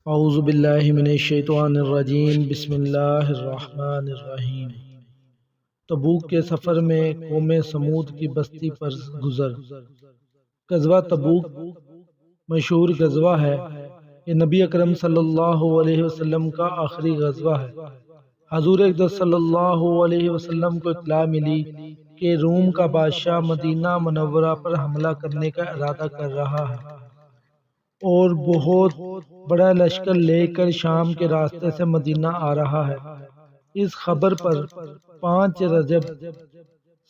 اعوذ باللہ من الشیطان الرجیم، بسم اللہ الرحمن الرحیم۔ تبوک کے سفر میں قوم سمود کی بستی پر گزر۔ غزوہ تبوک مشہور غزوہ ہے۔ یہ نبی اکرم صلی اللہ علیہ وسلم کا آخری غزوہ ہے۔ حضور اقدس صلی اللہ علیہ وسلم کو اطلاع ملی کہ روم کا بادشاہ مدینہ منورہ پر حملہ کرنے کا ارادہ کر رہا ہے اور بہت بڑا لشکر لے کر شام کے راستے سے مدینہ آ رہا ہے۔ اس خبر پر 5 رجب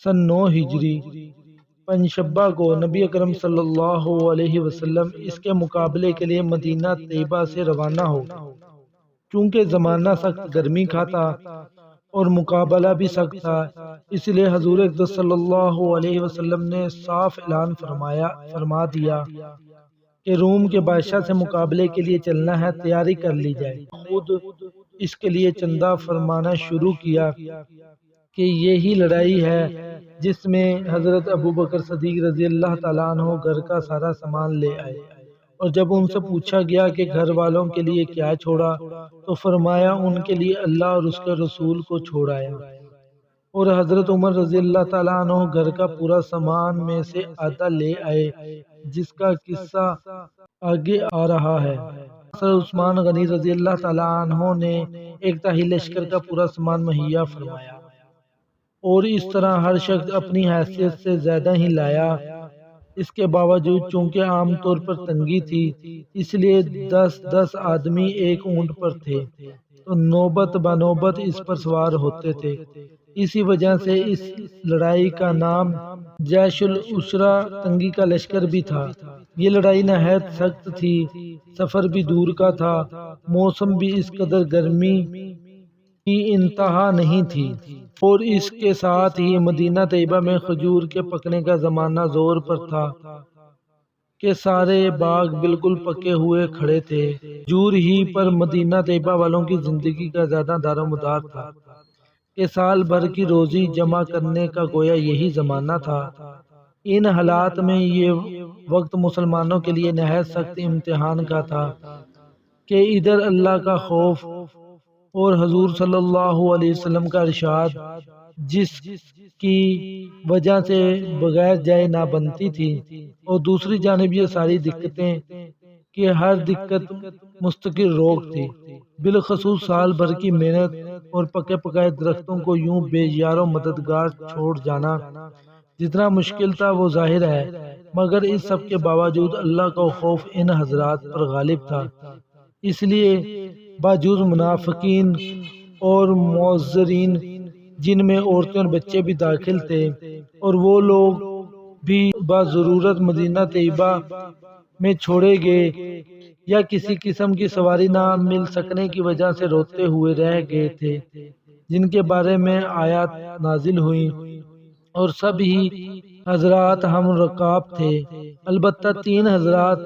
سن 9 ہجری پنجشنبہ کو نبی اکرم صلی اللہ علیہ وسلم اس کے مقابلے کے لیے مدینہ طیبہ سے روانہ ہو۔ چونکہ زمانہ سخت گرمی کا تھا اور مقابلہ بھی سخت تھا، اس لیے حضور اقدس صلی اللہ علیہ وسلم نے صاف اعلان فرما دیا کہ روم کے بادشاہ سے مقابلے کے لیے چلنا ہے، تیاری کر لی جائے۔ خود اس کے لیے چندہ فرمانا شروع کیا کہ یہی لڑائی ہے جس میں حضرت ابوبکر صدیق رضی اللہ تعالیٰ عنہ گھر کا سارا سامان لے آئے، اور جب ان سے پوچھا گیا کہ گھر والوں کے لیے کیا چھوڑا تو فرمایا ان کے لیے اللہ اور اس کے رسول کو چھوڑایا۔ اور حضرت عمر رضی اللہ تعالیٰ عنہ گھر کا پورا سامان میں سے آدھا لے آئے، جس کا قصہ آگے آ رہا ہے۔ حضرت عثمان غنی رضی اللہ تعالیٰ عنہ نے 1/3 لشکر کا پورا سامان مہیا فرمایا، اور اس طرح ہر شخص اپنی حیثیت سے زیادہ ہی لایا۔ اس کے باوجود چونکہ عام طور پر تنگی تھی، اس لیے 10 آدمی ایک اونٹ پر تھے تو نوبت بنوبت اس پر سوار ہوتے تھے۔ اسی وجہ سے اس لڑائی کا نام جیش العسرہ، تنگی کا لشکر بھی تھا۔ یہ لڑائی نہایت سخت تھی، سفر بھی دور کا تھا، موسم بھی اس قدر گرمی کی انتہا نہیں تھی، اور اس کے ساتھ ہی مدینہ طیبہ میں کھجور کے پکنے کا زمانہ زور پر تھا کہ سارے باغ بالکل پکے ہوئے کھڑے تھے۔ کھجور ہی پر مدینہ طیبہ والوں کی زندگی کا زیادہ دار و مدار تھا کہ سال بھر کی روزی جمع کرنے کا گویا یہی زمانہ تھا۔ ان حالات میں یہ وقت مسلمانوں کے لیے نہایت سخت امتحان کا تھا کہ ادھر اللہ کا خوف اور حضور صلی اللہ علیہ وسلم کا ارشاد، جس کی وجہ سے بغیر جائے نہ بنتی تھی، اور دوسری جانب یہ ساری دقتیں کہ ہر دقت مستقل روک تھی۔ بالخصوص سال بھر کی محنت اور پکے پکائے درختوں کو یوں بے یار و مددگار چھوڑ جانا جتنا مشکل تھا وہ ظاہر ہے، مگر اس سب کے باوجود اللہ کا خوف ان حضرات پر غالب تھا۔ اس لیے باوجود منافقین اور معذرین، جن میں عورتیں اور بچے بھی داخل تھے، اور وہ لوگ بھی بضرورت مدینہ طیبہ میں چھوڑے گئے یا کسی قسم کی سواری نہ مل سکنے کی وجہ سے روتے ہوئے رہ گئے تھے، جن کے بارے میں آیات نازل ہوئیں، اور سب ہی حضرات ہم رکاب تھے۔ البتہ 3 حضرات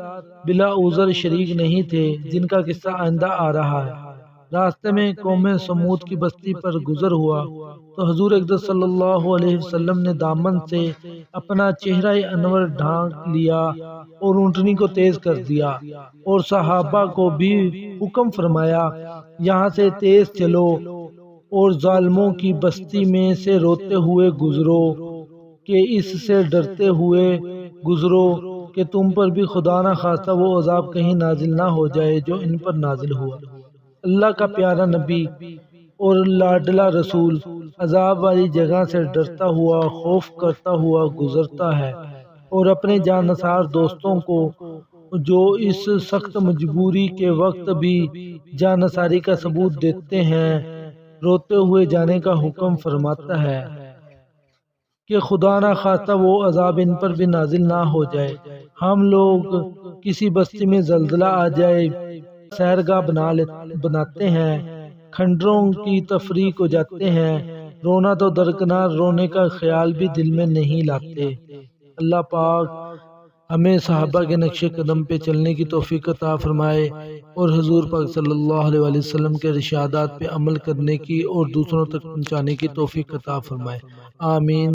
بلا عذر شریک نہیں تھے، جن کا قصہ آئندہ آ رہا ہے۔ راستے میں قوم سمود کی بستی پر گزر ہوا تو حضور اقدس صلی اللہ علیہ وسلم نے دامن سے اپنا چہرہ انور ڈھانک لیا اور اونٹنی کو تیز کر دیا، اور صحابہ کو بھی حکم فرمایا، یہاں سے تیز چلو اور ظالموں کی بستی میں سے روتے ہوئے گزرو، کہ اس سے ڈرتے ہوئے گزرو کہ تم پر بھی خدا نہ خواستہ وہ عذاب کہیں نازل نہ ہو جائے جو ان پر نازل ہوا۔ اللہ کا پیارا نبی اور لاڈلا رسول عذاب والی جگہ سے ڈرتا ہوا، خوف کرتا ہوا گزرتا ہے، اور اپنے جانثار دوستوں کو جو اس سخت مجبوری کے وقت بھی جانثاری کا ثبوت دیتے ہیں، روتے ہوئے جانے کا حکم فرماتا ہے کہ خدا نہ خواستہ وہ عذاب ان پر بھی نازل نہ ہو جائے۔ ہم لوگ کسی بستی میں زلزلہ آ جائے، سیرگاہ بناتے ہیں، کھنڈروں کی تفریح کو جاتے ہیں، رونا تو درکنار رونے کا خیال بھی دل میں نہیں لاتے۔ اللہ پاک ہمیں صحابہ کے نقش قدم پہ چلنے کی توفیق عطا فرمائے، اور حضور پاک صلی اللہ علیہ وسلم کے ارشادات پہ عمل کرنے کی اور دوسروں تک پہنچانے کی توفیق عطا فرمائے۔ آمین۔